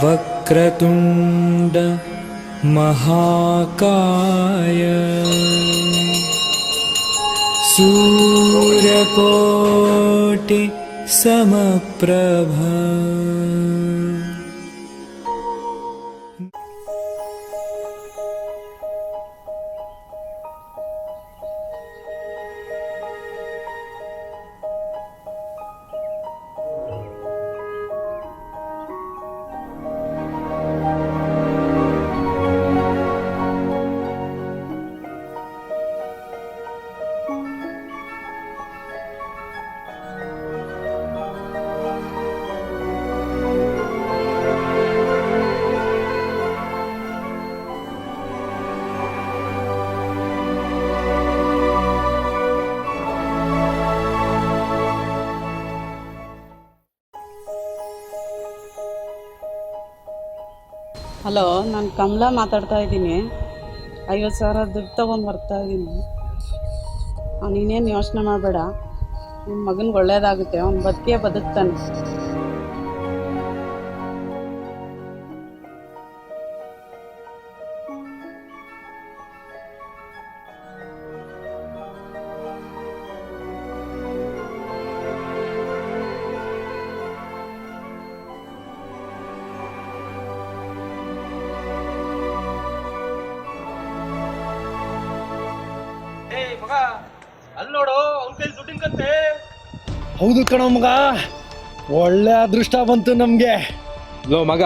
वक्रतुण्ड महाकाय सूर्यकोटि समप्रभा। ಹಲೋ, ನಾನು ಕಮಲಾ ಮಾತಾಡ್ತಾ ಇದ್ದೀನಿ. 50,000 ದುಡ್ಡು ತೊಗೊಂಡು ಬರ್ತಾ ಇದ್ದೀನಿ. ನೀನೇನು ಯೋಚನೆ ಮಾಡಬೇಡ, ನಿಮ್ಮ ಮಗನಿಗೆ ಒಳ್ಳೇದಾಗುತ್ತೆ. ಅವ್ನು ಬದುಕ್ತಾನೆ. ಮಗ ಅಲ್ಲಿ ನೋಡು, ಅವನ ಕೈ ದುಡ್ಡಿನ ಕಂತೆ. ಹೌದು ಕಣೋ ಮಗ, ಒಳ್ಳೆ ಅದೃಷ್ಟ ಬಂತು ನಮ್ಗೆ. ಲೋ ಮಗ,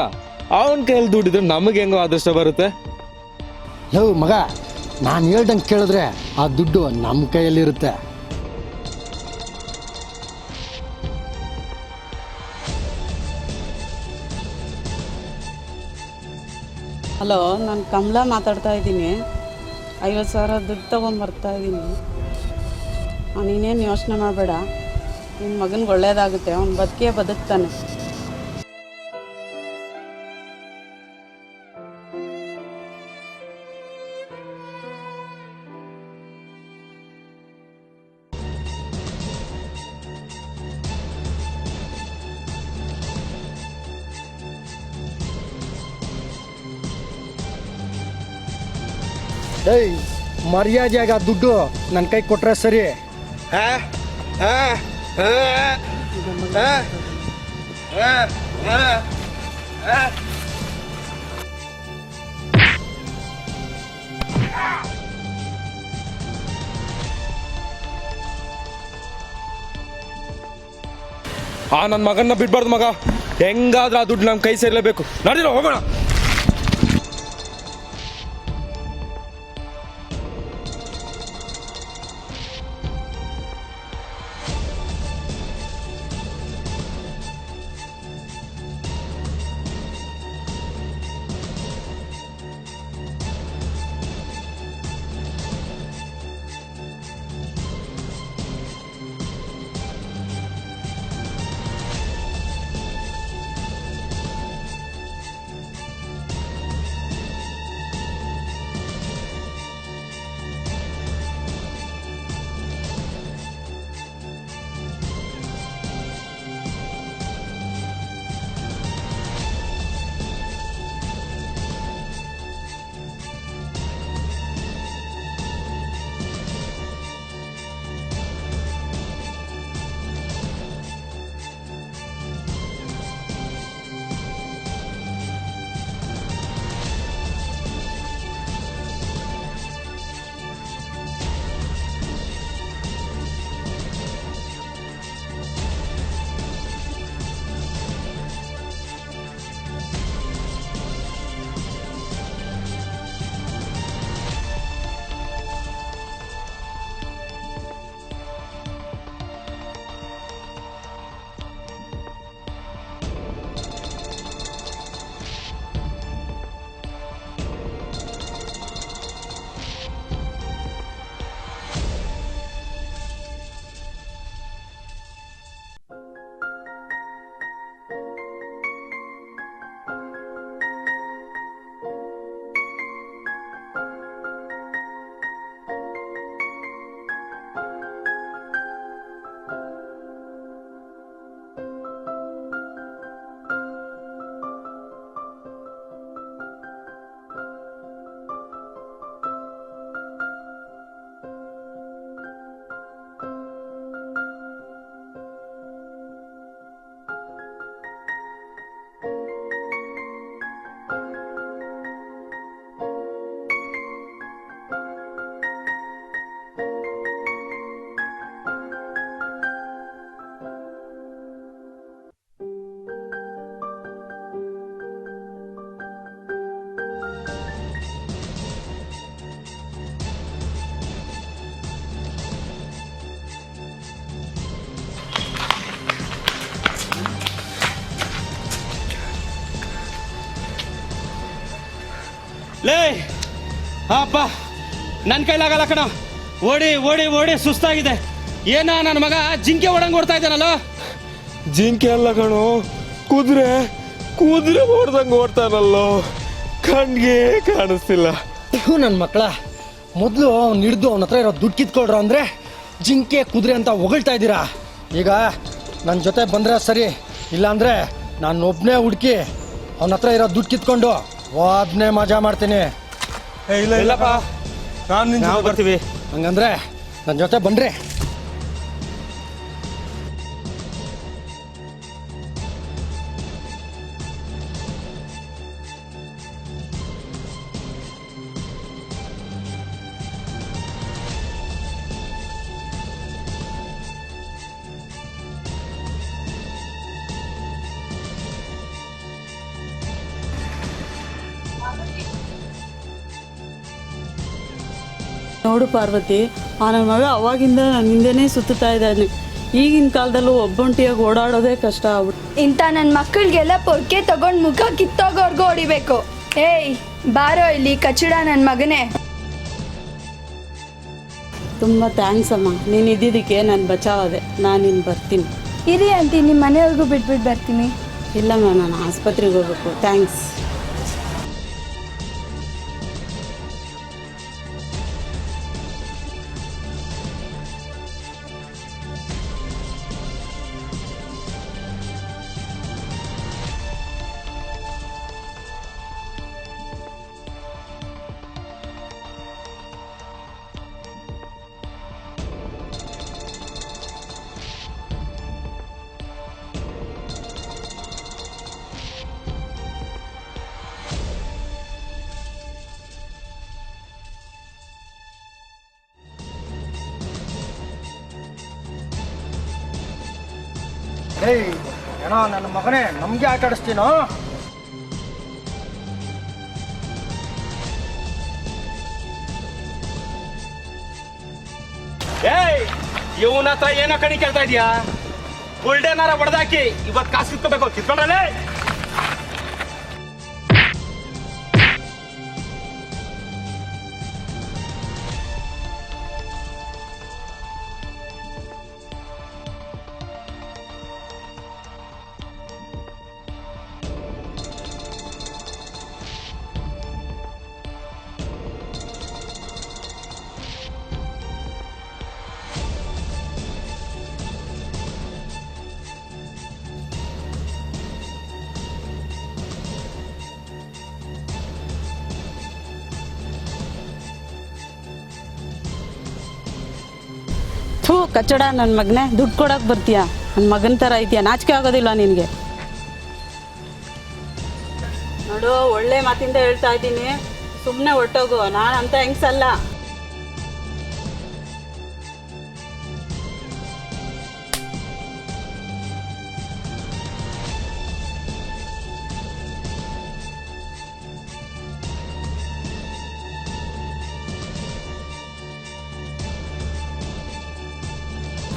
ಅವನ ಕೈಯಲ್ಲಿ ದುಡ್ಡಿದ್ರೆ ನಮಗೆ ಹೆಂಗೋ ಅದೃಷ್ಟ ಬರುತ್ತೆ? ಲವ್ ಮಗ, ನಾನು ಹೇಳ್ದಂಗೆ ಕೇಳಿದ್ರೆ ಆ ದುಡ್ಡು ನಮ್ಮ ಕೈಯಲ್ಲಿರುತ್ತೆ. ಹಲೋ, ನಾನು ಕಮಲಾ ಮಾತಾಡ್ತಾ ಇದ್ದೀನಿ. 50,000 ದುಡ್ಡು ತೊಗೊಂಡು ಬರ್ತಾ ಇದ್ದೀನಿ. ನೀನೇನು ಯೋಚನೆ ಮಾಡಬೇಡ, ನಿಮ್ಮ ಮಗನಿಗೆ ಒಳ್ಳೇದಾಗುತ್ತೆ. ಅವ್ನು ಬದುಕ್ತಾನೆ. ಏಯ್, ಮರ್ಯಾದೆಯಾಗ ಆ ದುಡ್ಡು ನನ್ನ ಕೈ ಕೊಟ್ರೆ ಸರಿ. ನನ್ನ ಮಗನ್ನ ಬಿಡ್ಬಾರ್ದು ಮಗ. ಹೆಂಗಾದ್ರೂ ಆ ದುಡ್ಡು ನಮ್ಮ ಕೈ ಸೇರಲೇಬೇಕು. ನಡೀರೋ ಹೋಗೋಣ. ಲೇ ಅಪ್ಪ ನನ್ನ ಕೈಲಾಗಲ್ಲ ಕಣ, ಓಡಿ ಓಡಿ ಓಡಿ ಸುಸ್ತಾಗಿದೆ. ಏನ ನನ್ನ ಮಗ ಜಿಂಕೆ ಓಡಂಗ್ ಓಡ್ತಾ ಇದ್ದಾನಲ್ಲ? ಜಿಂಕೆ ಅಲ್ಲ ಕಣೋ, ಕುದುರೆ ಕುದುರೆ ಓಡ್ದಂಗೆ ಓಡ್ತಾನಲ್ಲೋ, ಕಣ್ಗೆ ಕಾಣಿಸ್ತಿಲ್ಲ. ಇವು ನನ್ನ ಮಕ್ಕಳ ಮೊದಲು ಅವ್ನು ಹಿಡ್ದು ಅವನ ಹತ್ರ ಇರೋ ದುಡ್ಡು ಕಿತ್ಕೊಳ್ರ ಅಂದರೆ ಜಿಂಕೆ ಕುದುರೆ ಅಂತ ಹೊಗಳ್ತಾ ಇದ್ದೀರಾ. ಈಗ ನನ್ನ ಜೊತೆ ಬಂದರೆ ಸರಿ, ಇಲ್ಲಾಂದರೆ ನಾನು ಒಬ್ಬನೇ ಹುಡುಕಿ ಅವನ ಹತ್ರ ಇರೋ ದುಡ್ಡು ಕಿತ್ಕೊಂಡು ಒಬ್ಬನೇ ಮಜಾ ಮಾಡ್ತೀನಿ. ಇಲ್ಲ ಇಲ್ಲಪ್ಪ, ನಾವು ಬರ್ತೀವಿ. ಹಂಗಂದ್ರೆ ನನ್ನ ಜೊತೆ ಬನ್ರಿ. ನೋಡು ಪಾರ್ವತಿ, ಆ ನನ್ನ ಮಗ ಅವಾಗಿಂದ ನನ್ನ ಹಿಂದೆನೇ ಸುತ್ತುತ್ತಾ ಇದ್ದಾನೆ. ಈಗಿನ ಕಾಲದಲ್ಲೂ ಒಬ್ಬೊಂಟಿಯಾಗಿ ಓಡಾಡೋದೇ ಕಷ್ಟ ಆಗ್ಬಿಟ್ಟು. ಇಂಥ ನನ್ನ ಮಕ್ಕಳಿಗೆಲ್ಲ ಪೊರ್ಕೆ ತಗೊಂಡು ಮುಖ ಕಿತ್ತೋಗೋರ್ಗೂ ಹೊಡಿಬೇಕು. ಏಯ್ ಬಾರೋ ಇಲ್ಲಿ ಕಚ್ಚಡ ನನ್ನ ಮಗನೇ. ತುಂಬ ಥ್ಯಾಂಕ್ಸ್ ಅಮ್ಮ, ನೀನು ಇದ್ದಿದ್ದಕ್ಕೆ ನಾನು ಬಚಾವಾದೆ. ನಾನು ಇನ್ನು ಬರ್ತೀನಿ. ಇರಿ ಆಂಟಿ, ನಿಮ್ಮ ಮನೆಯವ್ರಿಗೂ ಬಿಟ್ಬಿಟ್ಟು ಬರ್ತೀನಿ. ಇಲ್ಲಮ್ಮ, ನಾನು ಆಸ್ಪತ್ರೆಗೆ ಹೋಗ್ಬೇಕು. ಥ್ಯಾಂಕ್ಸ್. ಏಯ್ ಏನೋ ನನ್ನ ಮಗನೇ, ನಮಗೆ ಆಟ ಆಡಿಸ್ತೀನೋ? ಏಯ್ ಇವನ ಹತ್ರ ಏನೋ ಕಣಿ ಕೇಳ್ತಾ ಇದೀಯಾ? ಬುಲ್ಡೇನಾರ ಹೊಡೆದಾಕಿ ಇವತ್ತು ಕಾಸು ಕಿತ್ಕೋಬೇಕು. ಕಿತ್ಕೊಂಡ್ರಲ್ಲೇ ಥೂ ಕಚ್ಚಡ ನನ್ನ ಮಗನೇ, ದುಡ್ಡು ಕೊಡಕ್ಕೆ ಬರ್ತೀಯಾ? ನನ್ನ ಮಗನ ಥರ ಇದೆಯಾ? ನಾಚಿಕೆ ಆಗೋದಿಲ್ಲ ನಿನಗೆ? ನೋಡು, ಒಳ್ಳೆ ಮಾತಿಂದ ಹೇಳ್ತಾ ಇದ್ದೀನಿ, ಸುಮ್ಮನೆ ಹೊಟ್ಟೋಗು. ನಾನು ಅಂತ ಹೆಂಗ್ಸಲ್ಲ.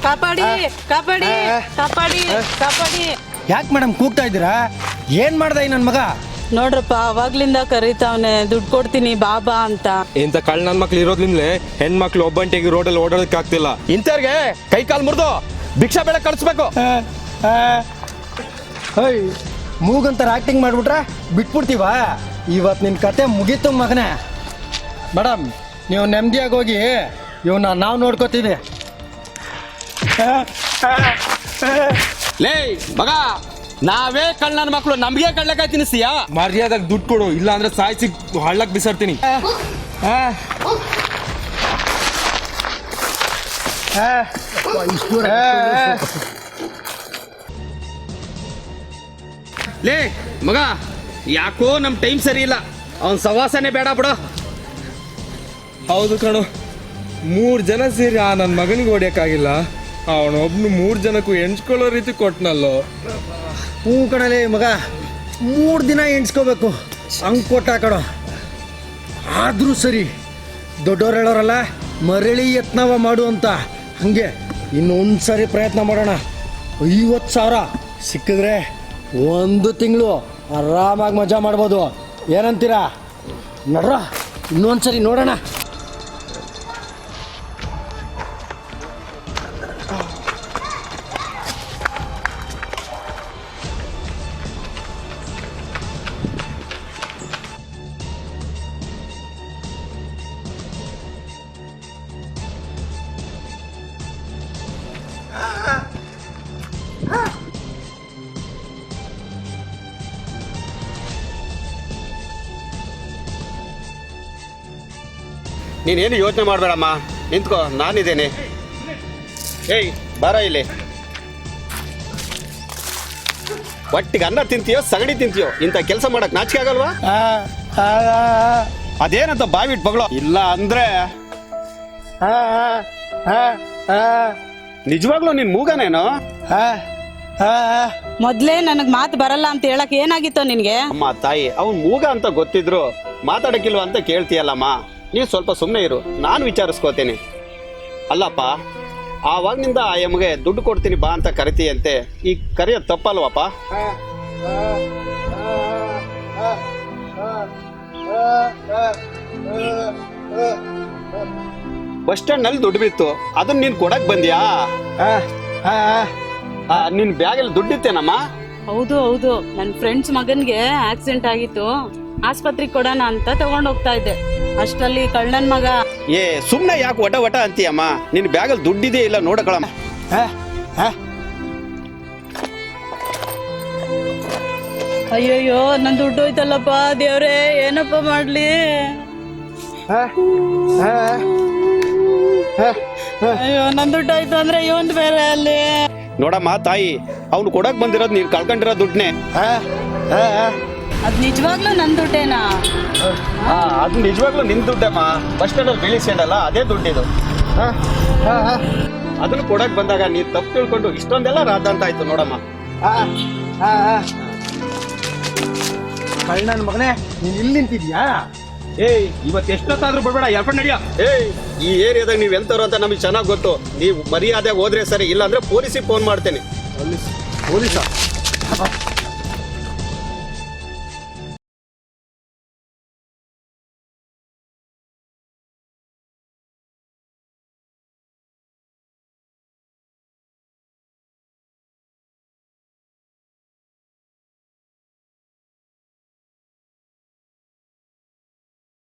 ಕಾಪಾಡಿ ಕಾಪಾಡಿ ಕಾಪಾಡಿ ಕಾಪಾಡಿ. ಯಾಕೆ ಮೇಡಮ್ ಕೂಗ್ತಾ ಇದ್ದೀರಾ? ಏನು ಮಾಡ್ದೆ ನನ್ನ ಮಗ? ನೋಡ್ರಪ್ಪ, ಅವಾಗ್ಲಿಂದ ಕರೀತಾವನೆ, ದುಡ್ಡು ಕೊಡ್ತೀನಿ ಬಾಬಾ ಅಂತ. ಇಂಥ ಕಳ್ಳ ನನ್ನ ಮಕ್ಳು ಇರೋದ್ರಿಂದಲೇ ಹೆಣ್ಮಕ್ಳು ಒಬ್ಬಂಟಿಗೆ ರೋಡಲ್ಲಿ ಓಡಾಡೋದಕ್ಕೆ ಆಗ್ತಿಲ್ಲ. ಇಂಥವ್ರಿಗೆ ಕೈ ಕಾಲು ಮುರಿದು ಭಿಕ್ಷಾ ಬೇಡ ಕಳಿಸ್ಬೇಕು. ಹೇಯ್, ಮೂಗಂತರ ಆ್ಯಕ್ಟಿಂಗ್ ಮಾಡಿಬಿಟ್ರೆ ಬಿಟ್ಬಿಡ್ತೀವ? ಇವತ್ತು ನಿನ್ನ ಕತೆ ಮುಗೀತು ಮಗನೇ. ಮೇಡಮ್, ನೀವು ನೆಮ್ಮದಿಯಾಗಿ ಹೋಗಿ, ಇವನ್ನ ನಾವು ನೋಡ್ಕೋತೀವಿ. ಲೇ ಮಗ, ನಾವೇ ಕಳ್ಳನ ಮಕ್ಕಳು, ನಮ್ಗೆ ಕಳ್ಳಕಾಯಿ ತಿನ್ನಿಸ್ತೀಯಾ? ಮರ್ಯಾದಾಗ ದುಡ್ಡು ಕೊಡು, ಇಲ್ಲ ಅಂದ್ರೆ ಸಾಯಿಸಿ ಹಳ್ಳಕ್ಕೆ ಬಿಸಾಡ್ತೀನಿ. ಲೇ ಮಗ, ಯಾಕೋ ನಮ್ ಟೈಮ್ ಸರಿ ಇಲ್ಲ, ಅವನ್ ಸವಾಸನೆ ಬೇಡ ಬಿಡು. ಹೌದು ಕಣೋ, 3 ಜನ ಸೇರಿ ಆ ನನ್ನ ಮಗನಿಗೆ ಹೊಡಿಯೋಕ್ಕಾಗಿಲ್ಲ, ಅವನೊಬ್ನು 3 ಜನಕ್ಕೂ ಎಣ್ಸ್ಕೊಳ್ಳೋ ರೀತಿ ಕೊಟ್ಟನಲ್ಲೋ. ಹ್ಞೂ ಕಣಲೇ ಮಗ, 3 ದಿನ ಎಣ್ಸ್ಕೋಬೇಕು, ಹಂಗೆ ಕೊಟ್ಟ ಕಣೋ. ಆದರೂ ಸರಿ, ದೊಡ್ಡವ್ರು ಹೇಳೋರಲ್ಲ, ಮರಳಿ ಯತ್ನವ ಮಾಡು ಅಂತ. ಹಾಗೆ ಇನ್ನೊಂದು ಸರಿ ಪ್ರಯತ್ನ ಮಾಡೋಣ. 50,000 ಸಿಕ್ಕಿದ್ರೆ 1 ತಿಂಗಳು ಆರಾಮಾಗಿ ಮಜಾ ಮಾಡ್ಬೋದು. ಏನಂತೀರಾ? ನಡ್ರ ಇನ್ನೊಂದ್ಸರಿ ನೋಡೋಣ. ನೀನೇನು ಯೋಚನೆ ಮಾಡಬೇಡಮ್ಮ, ನಿಂತ್ಕೋ, ನಾನಿದ್ದೇನೆ. ಏಯ್ ಬಾರ ಇಲ್ಲಿ. ಒಟ್ಟಿಗೆ ಅನ್ನ ತಿಂತೀಯೋ ಸಗಣಿ ತಿಂತೀಯೋ? ಇಂಥ ಕೆಲಸ ಮಾಡಕ್ ನಾಚಿಕೆ ಆಗಲ್ವಾ? ಅದೇನಂತ ಬಾವಿಟ್ ಬಗಳೋ, ಇಲ್ಲ ಅಂದ್ರೆ ನಿಜವಾಗ್ಲೂ ನಿನ್ ಮೂಗನೇನೋ? ಮೊದ್ಲೇ ನನಗ್ ಮಾತು ಬರಲ್ಲ ಅಂತ ಹೇಳಕ್ ಏನಾಗಿತ್ತು ನಿನ್ಗೆ? ಅಮ್ಮ ತಾಯಿ, ಅವ್ನ್ ಮೂಗ ಅಂತ ಗೊತ್ತಿದ್ರು ಮಾತಾಡಕ್ಕಿಲ್ವ ಅಂತ ಕೇಳ್ತೀಯಲ್ಲಮ್ಮ. ನೀನು ಸ್ವಲ್ಪ ಸುಮ್ಮನೆ ಇರು, ನಾನು ವಿಚಾರಿಸ್ಕೋತೀನಿ. ಅಲ್ಲಪ್ಪ, ಆವಾಗ್ನಿಂದ ಆ ಎಮ್ಮಗೆ ದುಡ್ಡು ಕೊಡ್ತೀನಿ ಬಾ ಅಂತ ಕರಿತೀಯಂತೆ, ಈ ಕರೆಯೋದು ತಪ್ಪಲ್ವಪ್ಪ? ಬಸ್ ಸ್ಟ್ಯಾಂಡ್ ನಲ್ಲಿ ದುಡ್ಡು ಬಿತ್ತು, ಅದನ್ನ ನೀನ್ ಕೊಡಕ್ ಬಂದ್ಯಾ? ನಿನ್ ಬ್ಯಾಗಲ್ಲಿ ದುಡ್ಡಿತ್ತೇನಮ್ಮ? ಹೌದು ಹೌದು, ನನ್ನ ಫ್ರೆಂಡ್ಸ್ ಮಗನ್ಗೆ ಆಕ್ಸಿಡೆಂಟ್ ಆಗಿತ್ತು, ಆಸ್ಪತ್ರೆಗೆ ಕೊಡೋಣ ಅಂತ ತಗೊಂಡ್ ಹೋಗ್ತಾ ಇದ್ದೆ. ಅಷ್ಟರಲ್ಲಿ ಕಳ್ಳನ್ ಮಗ. ಏ ಸುಮ್ನೆ ಯಾಕೆ ಒಟ ಒಟ ಅಂತೀಯಮ್ಮ? ನಿನ್ ಬ್ಯಾಗಲ್ಲಿ ದುಡ್ಡಿದೆ ಇಲ್ಲ ನೋಡಕಳಮ್ಮ. ಅಯ್ಯಯ್ಯೋ, ನನ್ ದುಡ್ಡು ಹೋಯ್ತಲ್ಲಪ್ಪ, ದೇವ್ರೇ ಏನಪ್ಪ ಮಾಡ್ಲಿ? ಅಯ್ಯೋ, ನನ್ ದುಡ್ಡು ಹೋಯ್ತು ಅಂದ್ರೆ ಇವನ್ ಬೇರೆ ಅಲ್ಲಿ. ನೋಡಮ್ಮ ತಾಯಿ, ಅವ್ನು ಕೊಡಕ್ ಬಂದಿರೋದು ನೀನ್ ಕಳ್ಕೊಂಡಿರೋ ದುಡ್ಡನ್ನೇ. ಅದ್ ನಿಜವಾಗ್ಲೂ ನನ್ ದುಡ್ಡೇನಾ? ಅದು ನಿಜವಾಗ್ಲೂ ನಿನ್ ದುಡ್ಡಮ್ಮ. ಬಸ್ ಸ್ಟ್ಯಾಂಡ್ ಅಲ್ಲಿ ಬೀಳಿಸ್ಕೊಂಡಲ್ಲ, ಅದೇ ದುಡ್ಡಿದು. ಅದನ್ನು ಕೊಡಕ್ ಬಂದಾಗ ನೀನ್ ತಪ್ಪು ತಿಳ್ಕೊಂಡು ಇಷ್ಟೊಂದೆಲ್ಲ ರಾಧ ಅಂತ ಆಯ್ತು ನೋಡಮ್ಮ. ನನ್ನ ಮಗನೇ, ನೀನ್ ಇಲ್ಲಿ ನಿಂತಿದ್ಯಾ? ಏಯ್, ಇವತ್ತು ಎಷ್ಟೊತ್ತಾದ್ರೂ ಬಿಡ್ಬೇಡ, ಎಳ್ಕೊಂಡು ನಡಿಯ. ಏಯ್, ಈ ಏರಿಯಾದಾಗ ನೀವ್ ಎಂತವ್ರು ಅಂತ ನಮಗೆ ಚೆನ್ನಾಗಿ ಗೊತ್ತು. ನೀವು ಮರ್ಯಾದೆಗೆ ಹೋದ್ರೆ ಸರಿ, ಇಲ್ಲ ಅಂದ್ರೆ ಪೊಲೀಸಿಗೆ ಫೋನ್ ಮಾಡ್ತೇನೆ. ಪೊಲೀಸ